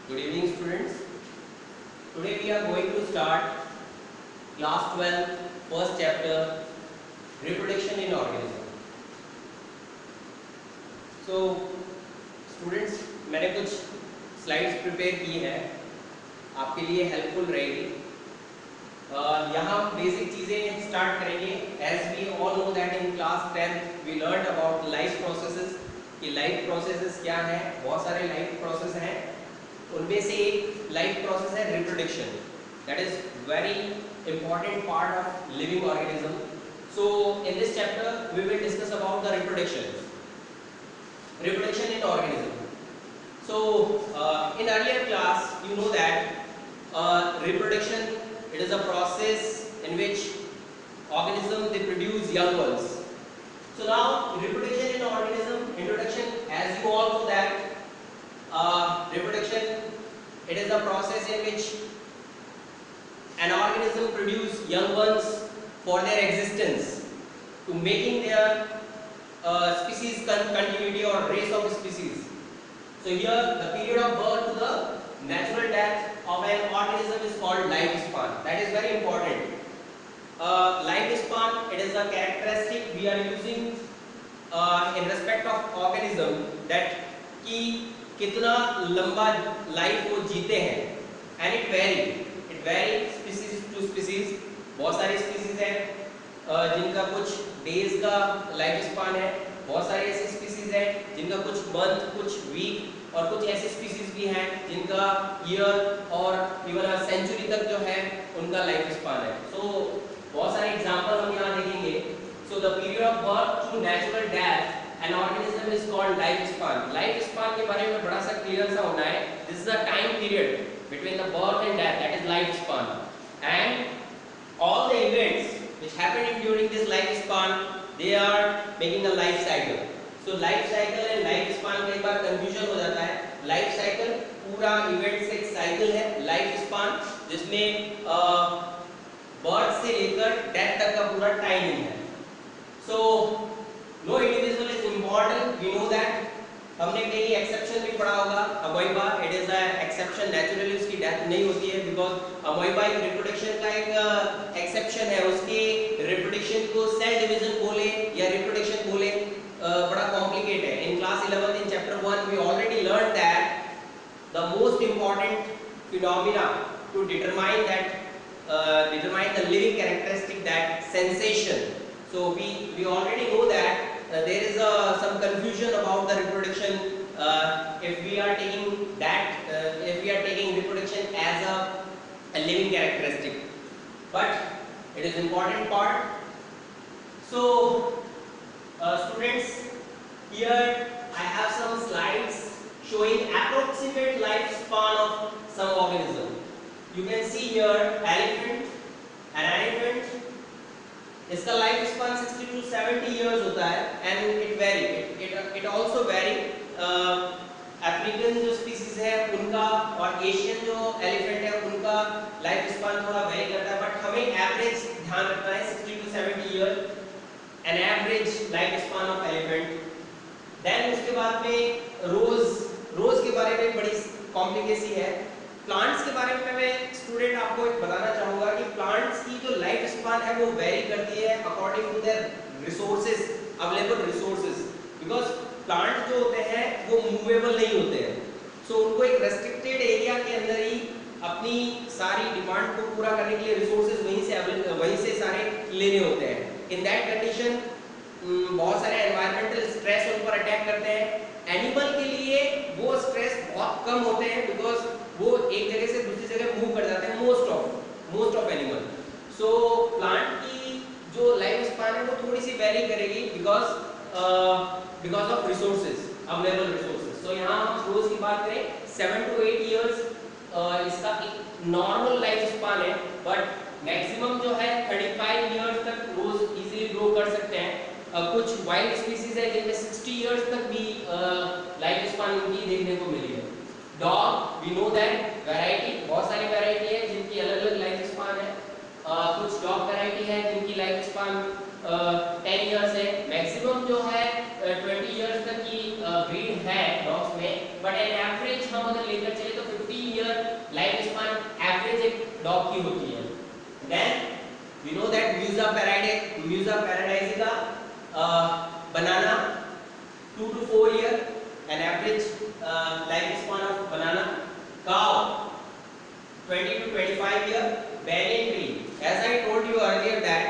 Good evening, students. Today we are going to start class 12, first chapter, reproduction in organism. So, students, मैंने कुछ slides prepare की हैं, आपके लिए helpful रहेगी. यहाँ basic चीजें start करेंगे. As we all know that in class 10th we learned about life processes. कि life processes क्या है? बहुत सारे life process हैं. उनमें से एक लाइफ प्रोसेस है reproduction. That is very important part of living organism. So in this chapter we will discuss about the reproduction in organism. So in earlier class you know that reproduction it is a process in which organism they produce young ones. So now reproduction in organism, introduction, as you all know that reproduction, it is a process in which an organism produce young ones for their existence, to making their species continuity or race of species. So here the period of birth to the natural death of an organism is called lifespan. That is very important. Lifespan, it is a characteristic we are using in respect of organism, that कि कितना लंबा life वो जीते हैं. And it vary species to species. बहुत सारी species हैं जिनका कुछ डेज का लाइफ स्पान है. बहुत सारी ऐसी स्पीसीज हैं जिनका कुछ मंथ, कुछ वीक, और कुछ ऐसी स्पीसीज भी हैं जिनका ईयर और इवन सेंचुरी तक जो है उनका लाइफ स्पान है. सो बहुत सारे एग्जांपल हम यहाँ देखेंगे. So the period of birth to natural death an organism is called lifespan. Lifespan के बारे में बड़ा सा क्लियर सा होना है. This is the time period between the birth and death, that is lifespan. And all the events which happen during this lifespan, they are making a life cycle. So life cycle and lifespan कई बार confusion हो जाता है. Life cycle पूरा events एक cycle है. Lifespan जिसमें birth से लेकर death तक का पूरा timing है. So no individual is immortal, we know that. हमने कहीं एक्सेप्शन भी पढ़ा होगा. Amoeba, it is a exception. Naturally उसकी डेथ नहीं होती है बिकॉज अमोइबा एक रिप्रोडक्शन का एक एक्सेप्शन है. उसके रिप्रोडक्शन को सेल डिवीजन बोले या रिप्रोडक्शन बोले बड़ा कॉम्प्लिकेट है. In class 11 in chapter 1 we already learn that the most important phenomena to determine the living characteristic, that sensation. So we already know that there is some confusion about the reproduction if we are taking reproduction as a living characteristic, but it is important part. So students, here I have some slides showing approximate lifespan of some organism. You can see here an elephant, इसका life span 60 to 70 years होता है. And it also very. African जो species है उनका और Asian जो elephant है उनका लाइफ स्पान थोड़ा वेरी करता है. बट हमें एवरेज ध्यान रखना है 60 to 70 years, an average life span of elephant. Then उसके बाद में रोज के बारे में बड़ी कॉम्प्लिकेसी है. प्लांट्स के बारे में मैं स्टूडेंट आपको एक बताना चाहूँगा कि प्लांट्स की जो लाइफ स्पान है वो वेरी करती है according to their resources, available resources. Because plant जो होते हैं वो मूवेबल नहीं होते हैं. सो उनको एक रेस्ट्रिक्टेड एरिया के अंदर ही अपनी सारी डिमांड को पूरा करने के लिए रिसोर्सेज वहीं से सारे लेने होते हैं. इन दैट कंडीशन बहुत सारे एनवायरमेंटल स्ट्रेस उन पर अटैक करते हैं. एनिमल के लिए वो स्ट्रेस बहुत कम होते हैं बिकॉज वो एक जगह से दूसरी जगह मूव कर जाते हैं most of animal. So plant की जो लाइफ स्पान है वो थोड़ी सी वेरी करेगी because of resources, available resources. So यहाँ हम रोज की बात करें 7 to 8 इयर्स इसका एक नॉर्मल लाइफ स्पान है. बट मैक्सिमम जो है 35 इयर्स तक रोज इजीली ग्रो कर सकते हैं. कुछ वाइल्ड स्पीसीज है जिनमें 60 इयर्स तक भी लाइफ स्पान उनकी देखने को मिली है. Dog, we know that variety, बहुत सारी वैरायटी है जिनकी अलग अलग लाइफ स्पान है. कुछ डॉग वैरायटी है जिनकी लाइफ स्पान 10 इयर्स है. मैक्सिमम जो है 20 इयर्स तक की ब्रीड है डॉग्स में. बट एन एवरेज हम अगर लेकर चले तो 50 ईयर लाइफ स्पान एवरेज एक डॉग की होती है। Then we know that Musa paradisiaca banana 2 to 4 year an average lifespan of banana. Cow 20 to 25 year. Banyan tree, as I told you earlier that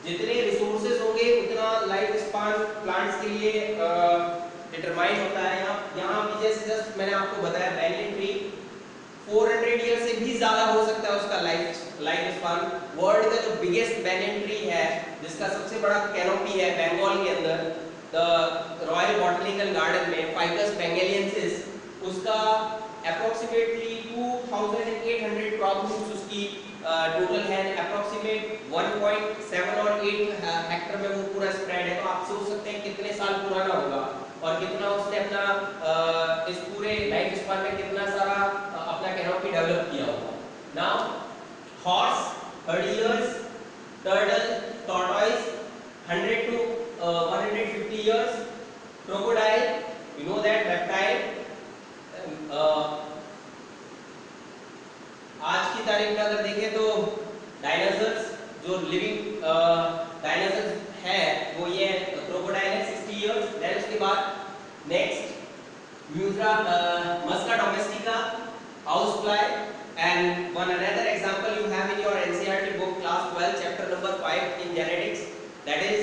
जितने रिसोर्सेज होंगे उतना life span plants के लिए determine होता है। यहाँ पीछे से जस्ट मैंने आपको बताया बैनियन ट्री 400 ईयर से भी ज्यादा हो सकता है उसका लाइफ स्पान। वर्ल्ड का जो बिगेस्ट बैनियन ट्री है, जिसका सबसे बड़ा कैनोपी है बंगाल के अंदर, द रॉयल बॉटनिकल गार्डन में, फाइकस बेंगलियंसिस, उसका अप्रोक्सीमेटली 2800 क्रॉप रूट्स उसकी टोटल है। अप्रोक्सीमेट 1.7 और 8 हेक्टर में वो पूरा स्प्रेड है। तो आप सोच सकते हैं कितने साल पुराना होगा और कितना उसने अपना इस पूरे लाइफ स्पान में कितना सारा अपना कैनोपी डेवलप किया होगा। Now horse 30 years, turtle tortoise 100 to 150 years, crocodile, you know that reptile, आज की तारीख में अगर देखें तो डायनासोर्स जो लिविंग डायनासोर्स है वो ये क्रोकोडाइल है 60 इयर्स। देन उसके बाद नेक्स्ट म्यूजा musca domestica, house fly, and one another example you have in your NCERT book class 12 chapter number 5 in genetics, that is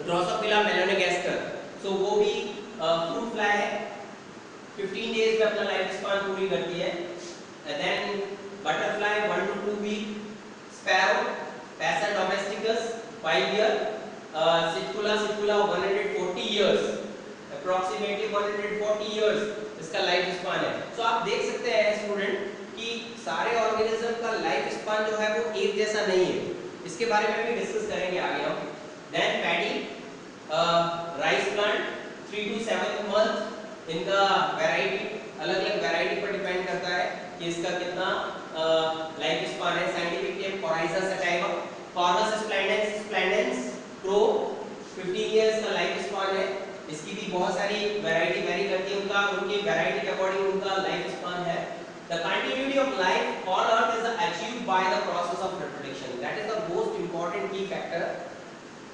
Drosophila melanogaster। so वो भी फ्रूट फ्लाई है, 15 डेज में अपना life span पूरी करती है। Then butterfly 1 to 2 week, sparrow Passer domesticus 5 year, Psittacula 140 years, approximately 140 years इसका life span है। सो आप देख सकते हैं स्टूडेंट कि सारे ऑर्गेनिज्म का लाइफ स्पान जो है वो एक जैसा नहीं है। इसके बारे में भी डिस्कस करेंगे आगे हम। Then paddy rice plant 3 to 7 month, इनका वैरायटी अलग अलग वैरायटी पर डिपेंड करता है कि इसका कितना लाइफ स्पान है। Scientific name Oryza sativa. Corvus splendens प्रो 15 इयर्स का लाइफ स्पान है। इसकी भी बहुत सारी वैरायटी वेरी करती है, उनकी वैरायटी के अकॉर्डिंग उनका लाइफ स्पान है। The continuity of life on earth is achieved by the process of reproduction. That is the most important key factor.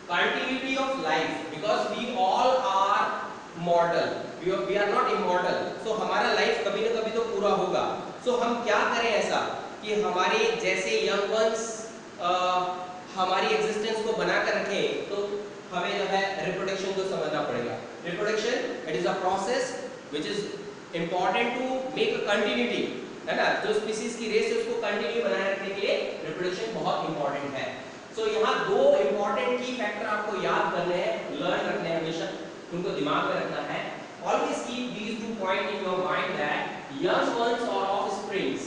Continuity of life, because we all are mortal, we are not immortal. So हमारा life कभी ना कभी तो पूरा होगा। So हम क्या करें ऐसा कि हमारे जैसे यंग वंस हमारी एग्जिस्टेंस को बना कर रखें, तो हमें जो है रिप्रोडक्शन को समझना पड़ेगा। Reproduction it is a process which is important to make a continuity, है ना। जो स्पीसीज की रेस है उसको कंटिन्यू बनाए रखने के लिए रिप्रोडक्शन बहुत इंपॉर्टेंट है। सो यहाँ दो इंपॉर्टेंट की फैक्टर आपको याद करने हैं, लर्न रखने हैं, हमेशा उनको दिमाग में रखना है। Always keep these two point in your mind that young ones और ऑफस्प्रिंग्स,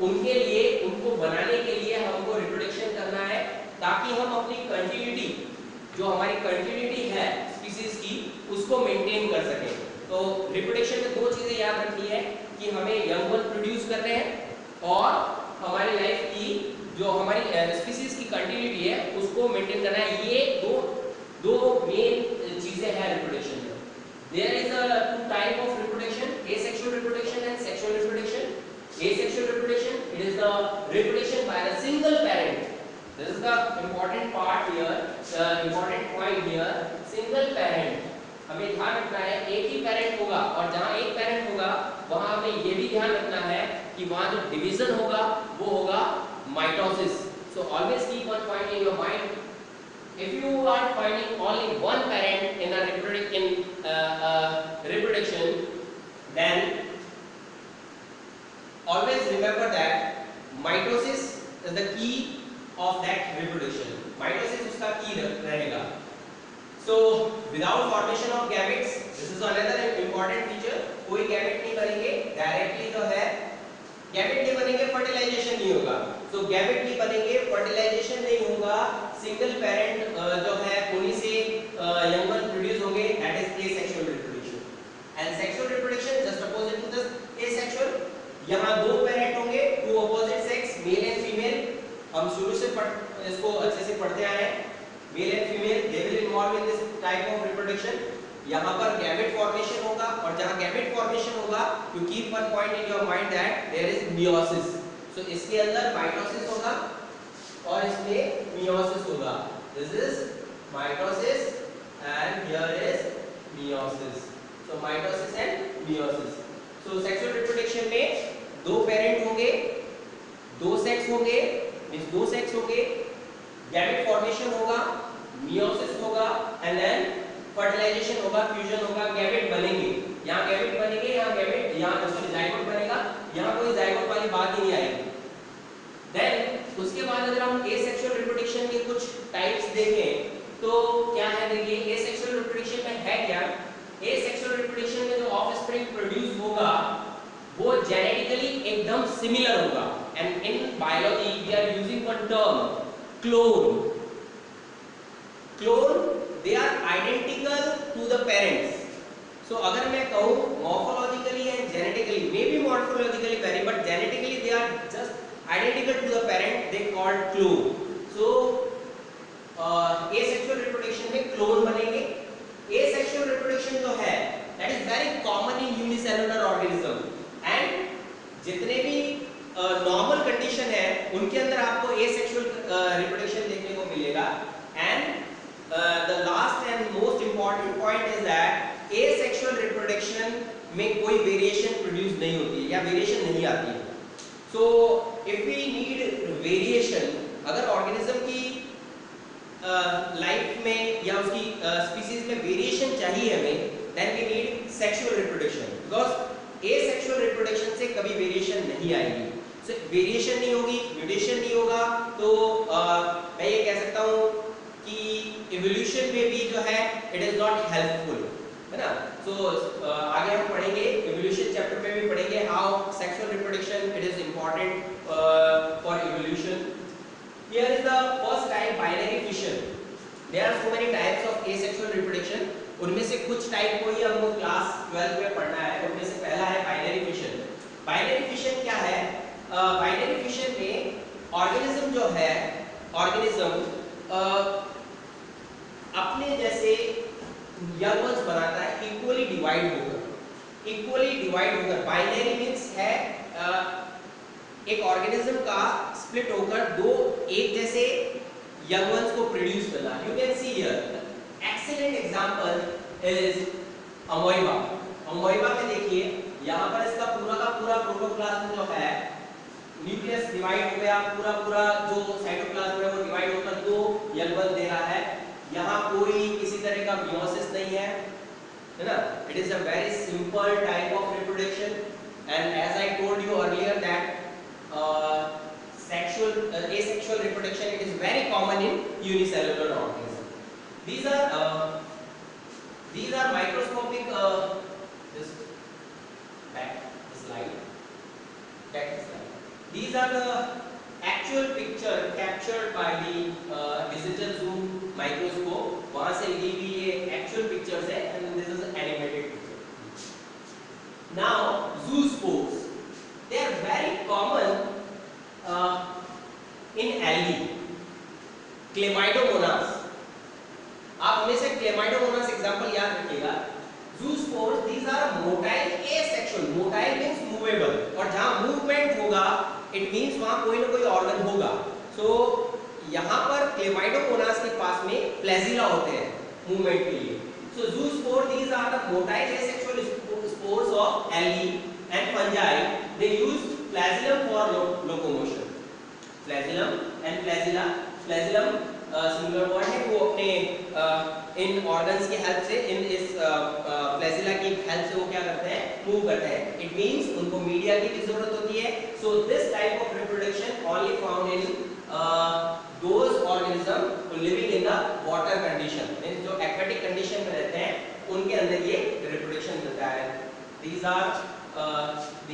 उनके लिए, उनको बनाने के लिए हमको रिप्रोडक्शन करना है ताकि हम अपनी कंटिन्यूटी, जो हमारी कंटिन्यूटी है स्पीसीज की, उसको मेंटेन कर सकें। तो रिप्रोडक्शन में दो चीजें याद रखनी है कि हमें यंग वन प्रोड्यूस करने हैं और हमारी लाइफ की जो हमारी स्पीसीज की कंटिन्यूटी है उसको मेंटेन करना है। ये दो मेन चीजें हैं रिप्रोडक्शन में। There is a two type of reproduction, asexual reproduction and sexual reproduction. Asexual reproduction, it is the reproduction by the single parent. This is the important part here, the important point here, single parent। हमें ध्यान रखना है एक ही parent होगा, और जहाँ एक parent होगा वहाँ हमें ये भी ध्यान रखना है कि वहाँ जो डिवीजन होगा वो होगा mitosis. So always keep one point in your mind. If you are finding only one parent in a reproduction, then always remember that mitosis is the key of that reproduction. Mitosis उसका key रहेगा। So without formation of gametes, this is another important feature, कोई gamete नहीं बनेंगे directly, जो है gamete नहीं बनेंगे, fertilisation नहीं होगा। तो गैमेट नहीं बनेंगे, फर्टिलाइजेशन नहीं होगा, सिंगल पेरेंट जो है उन्हीं से यंग वन प्रोड्यूस होंगे, that is asexual reproduction. And sexual reproduction just opposite to the asexual, यहाँ दो पेरेंट होंगे, two opposite sex, male and female. हम शुरू से इसको अच्छे से पढ़ते आए हैं, male and female, they will involve in this type of reproduction. यहाँ पर गैमेट फॉर्मेशन होगा, और जहाँ गैमेट फॉर्मेशन होगा you keep one point in your mind that there is meiosis. सो इसके अंदर माइटोसिस होगा और इसमें मियोसिस होगा। This is mitosis and here is meiosis. So mitosis and meiosis. So sexual reproduction में दो पेरेंट होंगे, दो सेक्स होंगे, मींस दो सेक्स होंगे, गैमेट फॉर्मेशन होगा, मियोसिस होगा एंड देन फर्टिलाइजेशन होगा, फ्यूजन होगा, गैमेट बनेंगे। यहाँ गैमेट बनेंगे, यहाँ गैमेट, यहाँ सॉरी जाइगोट बनेगा, यहाँ कोई जाइगोट वाली बात ही नहीं आएगी। देन उसके बाद अगर हम एसेक्सुअल रिप्रोडक्शन के कुछ टाइप्स देखें तो क्या है, देखिए एसेक्सुअल रिप्रोडक्शन में है क्या। एसेक्सुअल रिप्रोडक्शन में जो ऑफस्प्रिंग प्रोड्यूस होगा वो जेनेटिकली एकदम सिमिलर होगा। And in biology we are using one term clone. Clone, they are identical to the parents. So अगर मैं कहूँ morphologically and genetically, maybe morphologically vary, but genetically they are just identical to the parent, they called clone. So asexual reproduction में clone बनेंगे। Asexual reproduction जो है that is very common in unicellular organism, and जितने भी normal condition है उनके अंदर आपको asexual reproduction देखने को मिलेगा। And the last and most important point is that asexual reproduction में कोई वेरिएशन प्रोड्यूस नहीं होती है या वेरिएशन नहीं आती है। So if we need variation, अगर ऑर्गेनिज्म की लाइफ में या उसकी स्पीसीज में वेरिएशन चाहिए हमें, then we need sexual reproduction, because asexual reproduction से कभी वेरिएशन नहीं आएगी। So वेरिएशन नहीं होगी, म्यूटेशन नहीं होगा, तो मैं ये कह सकता हूँ कि इवोल्यूशन में भी जो है इट इज नॉट हेल्पफुल, है ना। सो आगे हम पढ़ेंगे, इवोल्यूशन चैप्टर में भी पढ़ेंगे how sexual reproduction it is important for evolution. Here is the first type binary fission. There are so many types of asexual reproduction, उनमें से कुछ टाइप को ही हमको क्लास 12 में पढ़ना है। उनमें से पहला है बाइनरी फिशन। बाइनरी फिशन क्या है? बाइनरी फिशन में ऑर्गेनिज्म जो है, ऑर्गेनिज्म अपने जैसे यंग वंस बनाता है इक्वली डिवाइड होकर। इक्वली डिवाइड होकर, बाइनरी मींस है एक ऑर्गेनिज्म का स्प्लिट होकर दो एक जैसे यंग वंस को प्रोड्यूस करना। You can see here excellent example is amoeba. Amoeba में देखिए यहाँ पर इसका पूरा का पूरा प्रोटोप्लाज्म जो है, न्यूक्लियस डिवाइड हो गया, पूरा जो साइटोप्लाज्म है वो डिवाइड होकर दो यंग वंस दे रहा है। यहाँ कोई किसी तरह का मियोसिस नहीं है ना। It is a very simple type of reproduction, and as I told you earlier that asexual reproduction it is very common in unicellular organisms. These are microscopic just back slide. These are the actual picture captured by the digital zoom microscope. वहाँ से ली हुई ये actual pictures है, and this is animated picture. Now zoospores, they are very common in algae. Chlamydomonas, आप हमें से Chlamydomonas example याद रखिएगा। Zoospores, these are motile asexual. Motile means movable, और जहाँ movement होगा it means वहाँ कोई ना कोई ऑर्गन होगा। So यहाँ पर Chlamydomonas के पास में फ्लैजिला होते हैं मूवमेंट के लिए। So zoospore, these are the motile asexual spores of algae and fungi. They use flagellum for locomotion. Flagellum and flagella, flagellum singular word है, वो अपने इन ऑर्गन्स की हेल्प से, इन इस फ्लैजिला की हेल्प से वो क्या करते हैं, मूव करते हैं। इट मींस उनको मीडिया की भी जरूरत होती है। So this type of reproduction only found in those organism living in the water condition, means जो एक्वेटिक कंडीशन में रहते हैं उनके अंदर ये रिप्रोडक्शन मिलता है। These are the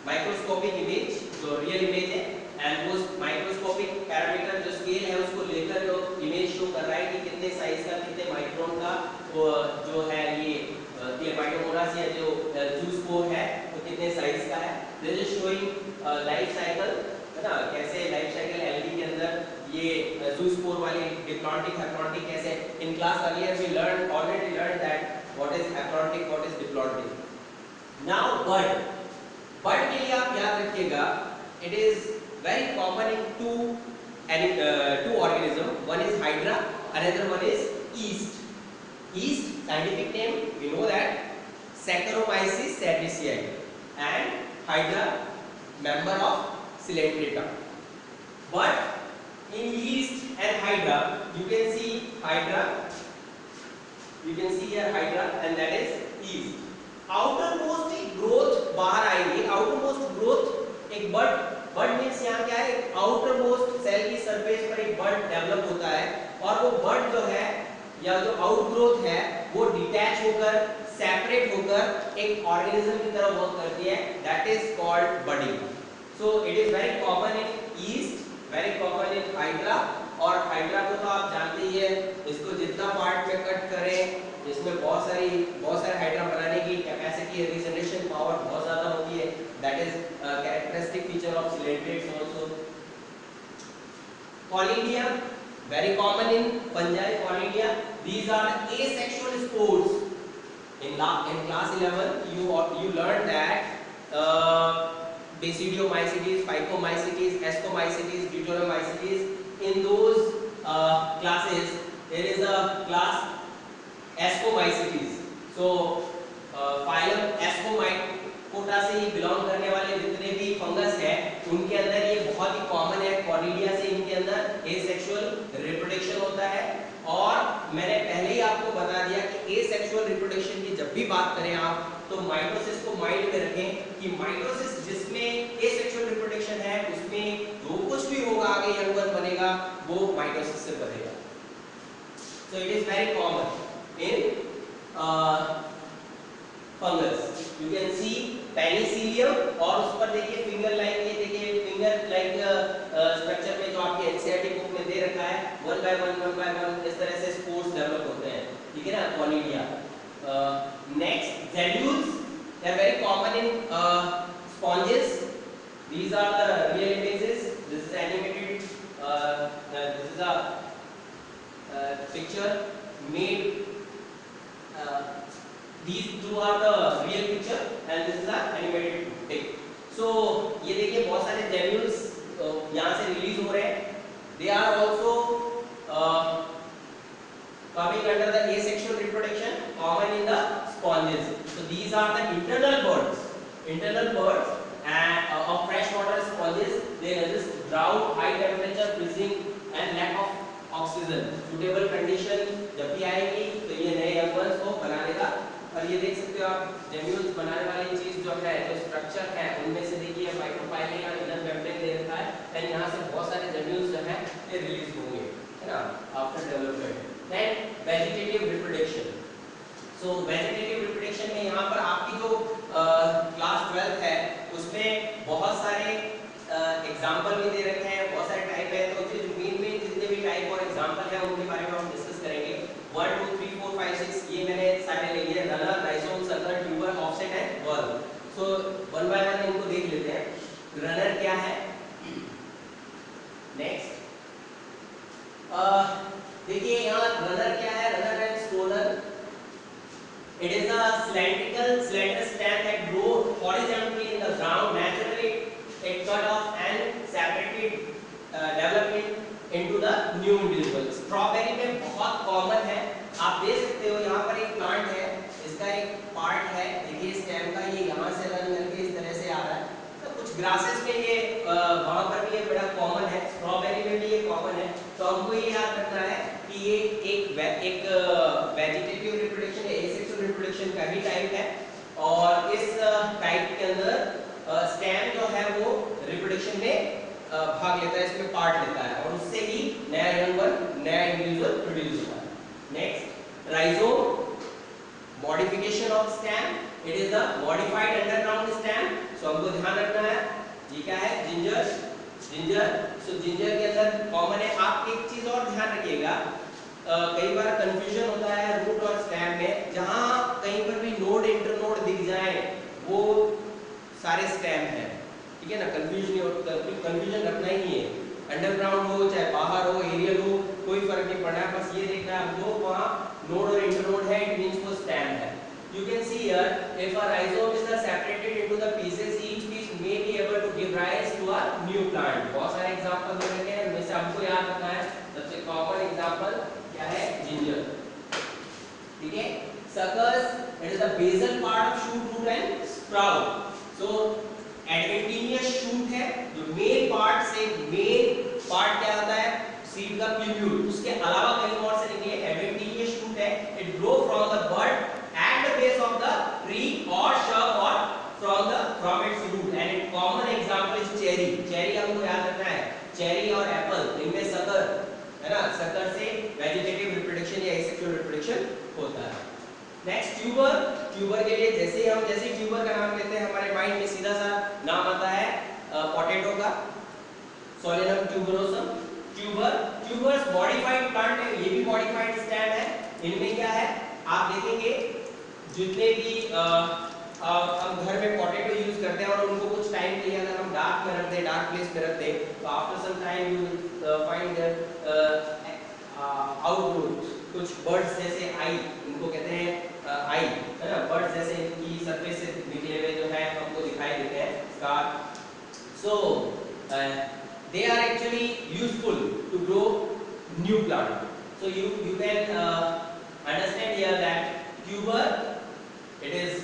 microscopic image, जो रियल इमेज है, एंड वो माइक्रोस्कोपिक पैरामीटर जो स्केल है उसको लेकर जो इमेज शो कर रहा है कि कितने साइज का, कितने माइक्रोन का वो जो है ये क्लेमाइडोमोनास या जो जूस्पोर है वो कितने साइज का है। This is showing life cycle, है ना, कैसे लाइफ साइकिल एल्गी के अंदर ये जूस्पोर वाली डिप्लॉन्टिक हैप्लॉन्टिक कैसे। In class earlier we learn already now bird, bird के लिए आप याद रखिएगा, it is very common in two organism. One is hydra, another one is yeast. Yeast scientific name we know that Saccharomyces cerevisiae, and hydra member of Coelenterata. But in yeast and hydra you can see hydra, you can see here hydra, and that is yeast. Outermost एक growth बाहर आएगी, outermost growth एक bird means यहाँ क्या है, outermost cell की surface पर एक बर्ड डेवलप होता है, और वो बर्ड जो है या जो आउटग्रोथ है वो डिटैच होकर, सेपरेट होकर एक ऑर्गेनिज्म की तरह वर्क करती है, that is called budding. So it is very common in east, very common in hydra, और हाइड्रा को तो आप जानते ही है, इसको जितना पार्ट में कट करें, इसमें बहुत सारे हाइड्रा बनाने की कैपेसिटी, रीजनरेशन पावर बहुत ज्यादा होती है, that is characteristic feature of coelenterates also. Conidia, very common in fungi, Conidia. These are the asexual spores. In class 11 you learned that Basidiomycetes, Phycomycetes, Ascomycetes, Deuteromycetes. In those classes there is a class Ascomycetes. So phylum Ascomycota से ही belong करने वाले जितने भी fungus है उनके अंदर ये बहुत ही कॉमन है. कॉर्निडिया से इनके अंदर एसेक्सुअल रिप्रोडक्शन होता है, और मैंने पहले ही आपको बता दिया कि एसेक्सुअल रिप्रोडक्शन की जब भी बात करें आप, तो माइटोसिस को माइंड में रखें कि माइटोसिस जिसमें एसेक्सुअल रिप्रोडक्शन है उसमें जो कुछ भी होगा आगे यंग वन बनेगा वो माइटोसिस से बनेगा. So it is very common in fungus. You can C Penicillium, और उस पर देखिए फिंगर लाइक, ये देखिए फिंगर लाइक स्ट्रक्चर में जो आपके एनसीईआरटी बुक में दे रखा है, वन बाय वन इस तरह से स्पोर्स डेवलप होते हैं, ठीक है ना, conidia. Next gemmules, they are very common in sponges. These are the real images. This is animated, this is a picture made. These two are the real picture and this is the animated pic. So ये देखिए बहुत सारे जेन्यूल्स यहाँ से release हो रहे हैं. They are also coming under the asexual reproduction common in the sponges. So these are the internal birds and of freshwater sponges. They resist drought, high temperature, freezing and lack of oxygen. Suitable condition जब भी आएगी तो ये नए young ones को बना देगा. और ये देख सकते हो आप जेम्यूल्स बनाने वाली चीज जो है, जो स्ट्रक्चर है उनमें से देखिए माइक्रोफाइलिंग और इनर मेम्ब्रेन दे रखा है, एंड यहाँ से बहुत सारे जेम्यूल्स जो है ये रिलीज होंगे, है ना, after development. Then vegetative reproduction. So vegetative reproduction में यहाँ पर आपकी जो क्लास 12 है उसमें बहुत सारे एग्जाम्पल भी दे रखे हैं, बहुत सारे टाइप है, तो मेन जितने भी टाइप और एग्जाम्पल है उनके बारे में हम डिस्कस करेंगे. 1 2 3 4 5 6 ये मैंने सारे ले लिए, runner, rhizome, circle, tuber, offset and worm. So one by one इनको देख लेते हैं. रनर क्या है? नेक्स्ट देखिए यहाँ रनर क्या है, runner and stoner. It is a slender stem that grows horizontally in the ground. Naturally, it cut off and separated, developing into the new individual. Strawberry में बहुत कॉमन है, आप देख सकते हो यहाँ पर एक प्लांट है, इसका एक पार्ट है, देखिए स्टेम का, ये यहाँ से रन करके इस तरह से आ रहा है. तो कुछ ग्रासेस में ये वहाँ पर भी ये बड़ा कॉमन है, स्ट्रॉबेरी में भी ये कॉमन है. तो हमको ये याद रखना है कि ये एक वेजिटेटिव रिप्रोडक्शन या एसेक्सुअल रिप्रोडक्शन का ही टाइप है, और इस टाइप के अंदर स्टेम जो है वो रिप्रोडक्शन में भाग लेता है, इसमें पार्ट लेता है, और उससे ही नया यंग वन, नया इंडिविजुअल प्रोड्यूस होता है. Next rhizome, modification of stem. It is the modified underground stem. So हमको ध्यान रखना है, ये क्या है, जिंजर. सो जिंजर के अंदर कॉमन है. आप एक चीज और ध्यान रखिएगा, कई बार कंफ्यूजन होता है रूट और स्टेम में, जहां कहीं पर भी नोड इंटरनोड दिख जाए वो सारे स्टेम है, ठीक है ना. कंफ्यूजन रखना ही नहीं है, अंडरग्राउंड हो चाहे बाहर हो, एरियल हो, कोई फर्क नहीं पड़ना है. बस ये देखना है हमको वहाँ नोड और इंटरनोड है, इट मींस वो स्टेम है. you can see here, if a rhizomes are separated into the pieces, each piece may be able to give rise to a new plant. बहुत सारे एग्जांपल दे रखे हैं, इनमें से हमको याद रखना है सबसे कॉमन एग्जांपल क्या है, जिंजर. ठीक है. Suckers, it is the basal part of shoot, root and sprout. So adventitious shoot है, जो मेन पार्ट से मेन पार्ट क्या होता है, सीड का प्यूप्यूल, उसके अलावा कहीं और से निकले adventitious shoot है. It grow from the bud at the base of the tree or shrub or from its root. And its common example is cherry. Cherry हमको याद रखना है, cherry और apple, इनमें sucker है ना, sucker से vegetative reproduction या asexual reproduction होता है. Next tuber. ट्यूबर के लिए जैसे ट्यूबर का नाम लेते हैं हमारे माइंड में सीधा सा नाम आता है पोटैटो का, Solanum tuberosum. Tubers modified plant है, ये भी मॉडिफाइड स्टेम है. इनमें क्या है, आप देखेंगे जितने भी हम घर में पोटैटो यूज करते हैं और उनको कुछ टाइम के लिए अगर हम डार्क में रख दें, डार्क प्लेस में रख दें, तो after some time you will find there outgrowth. कुछ बर्ड्स जैसे आई, इनको कहते हैं आई, है ना, बर्ड्स जैसे इनकी सरफेस से निकले हुए जो है हमको दिखाई देते हैं scar. So they are actually useful to grow new plant. So you can understand here that tuber, it is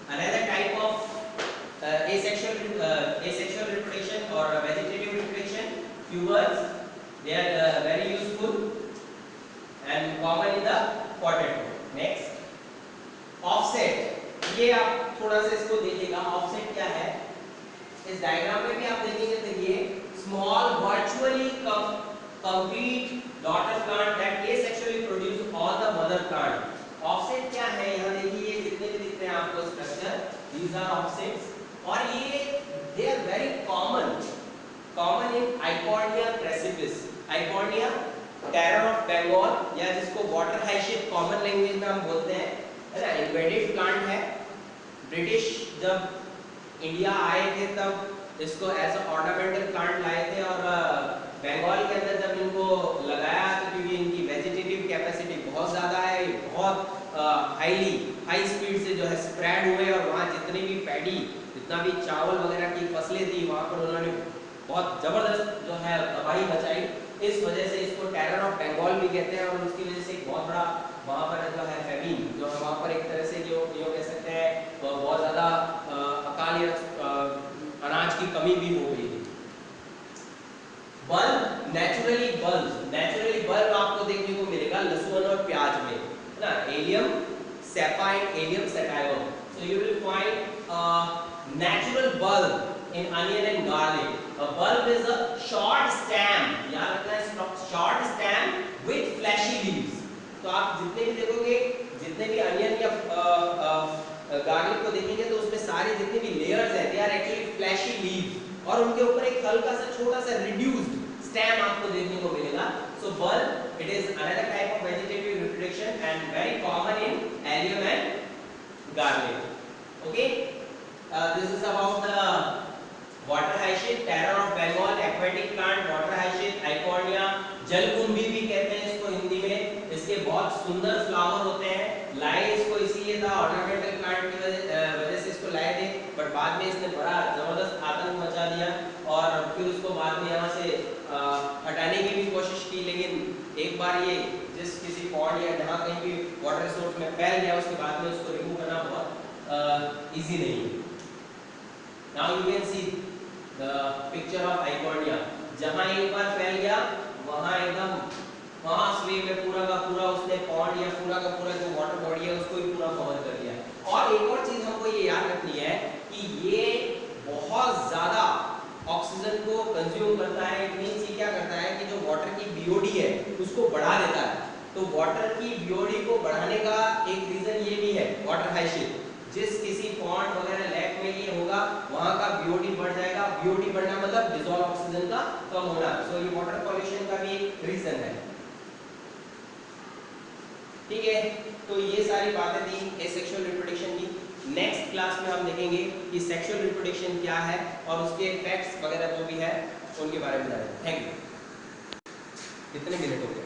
another type of asexual reproduction or vegetative reproduction. Tubers, they are very useful and common in the potato. Next, offset. ये आप थोड़ा सा इसको देखिएगा, offset क्या है. इस diagram में भी आप देखेंगे तो ये small virtually complete daughter plant that asexually produce all the mother plant. Offset क्या है, यहाँ देखिए ये जितने भी दिखते हैं आपको स्ट्रक्चर, these are offsets. और ये they are very common in Eichhornia crassipes. Eichhornia, terror of Bengal, या जिसको water hyacinth कॉमन लैंग्वेज में हम बोलते हैं, है ना, इन्वेडेड प्लांट है. ब्रिटिश जब इंडिया आए थे तब इसको एज अ ऑर्नामेंटल प्लांट लाए थे और बंगाल के अंदर जब इनको लगाया तो क्योंकि इनकी वेजिटेटिव कैपेसिटी बहुत ज़्यादा है, बहुत हाई स्पीड से जो है स्प्रेड हुए और वहाँ जितने भी पैडी, जितना भी चावल वगैरह की फसलें थी वहाँ पर उन्होंने बहुत ज़बरदस्त जो है तबाही मचाई. इस वजह से इसको टेरर ऑफ बंगाल भी कहते हैं और उसकी वजह से एक बहुत बड़ा वहाँ पर जो है फेमिन, जो है वहाँ पर एक तरह से जो कह सकते हैं बहुत ज़्यादा अकाल या अनाज की कमी भी हो गई थी. बल्ब, नेचुरली बल्ब आपको देखने को मिलेगा लहसुन और प्याज में, है ना, allium cepa and allium sativum. So you will find natural bulb in onion and garlic. A bulb is a short stem, याद रखना है, short stem with fleshy leaves. तो आप जितने भी देखोगे, जितने भी अनियन या गार्लिक को देखेंगे तो उसमें सारे जितने भी लेयर्स हैं, they are actually fleshy leaves और उनके ऊपर एक हल्का सा छोटा सा reduced stem आपको देखने को मिलेगा. So bulb, it is another type of vegetative reproduction and very common in allium and garlic. Okay, this is about the water hyacinth, terror of Bengal, aquatic plant, water hyacinth, Eichhornia, जलकुंभी भी कहते हैं इसको हिंदी में. इसके बहुत सुंदर फ्लावर होते हैं. लाए इसको इसीलिए था ऑर्नामेंटल प्लांट की वजह से इसको लाए थे, बट बाद में इसने बड़ा जबरदस्त आतंक मचा दिया और फिर उसको बाद में यहाँ से हटाने की भी कोशिश की, लेकिन एक बार ये जिस किसी पॉन्ड या जहाँ कहीं भी वाटर रिसोर्स में फैल गया उसके बाद में उसको रिमूव करना बहुत ईजी नहीं है. Now you can see the picture of Eichhornia. जहाँ एक बार फैल गया वहाँ एकदम मास वे में पूरा का पूरा उसने पॉन्ड या पूरा का पूरा जो वाटर बॉडी है उसको ही पूरा कवर कर दिया. और एक और चीज हमको ये याद रखनी है कि ये बहुत ज्यादा ऑक्सीजन को कंज्यूम करता है. इट मींस ये क्या करता है कि जो वाटर की बीओडी है उसको बढ़ा देता है. तो वाटर की बीओडी को बढ़ाने का एक रीजन ये भी है वाटर हाइशिथ. जिस किसी पॉन्ड वगैरह लेक में ये होगा वहाँ का बीओडी बढ़ जाएगा. बीओडी बढ़ना मतलब डिसॉल्व ऑक्सीजन का कम होना. सो ये वाटर पॉल्यूशन का भी एक रीजन है. ठीक है, तो ये सारी बातें थी एसेक्सुअल रिप्रोडक्शन की. नेक्स्ट क्लास में हम देखेंगे कि सेक्सुअल रिप्रोडक्शन क्या है और उसके इफेक्ट्स वगैरह जो भी है उनके बारे में जानेंगे. Thank you. कितने मिनट हो गए?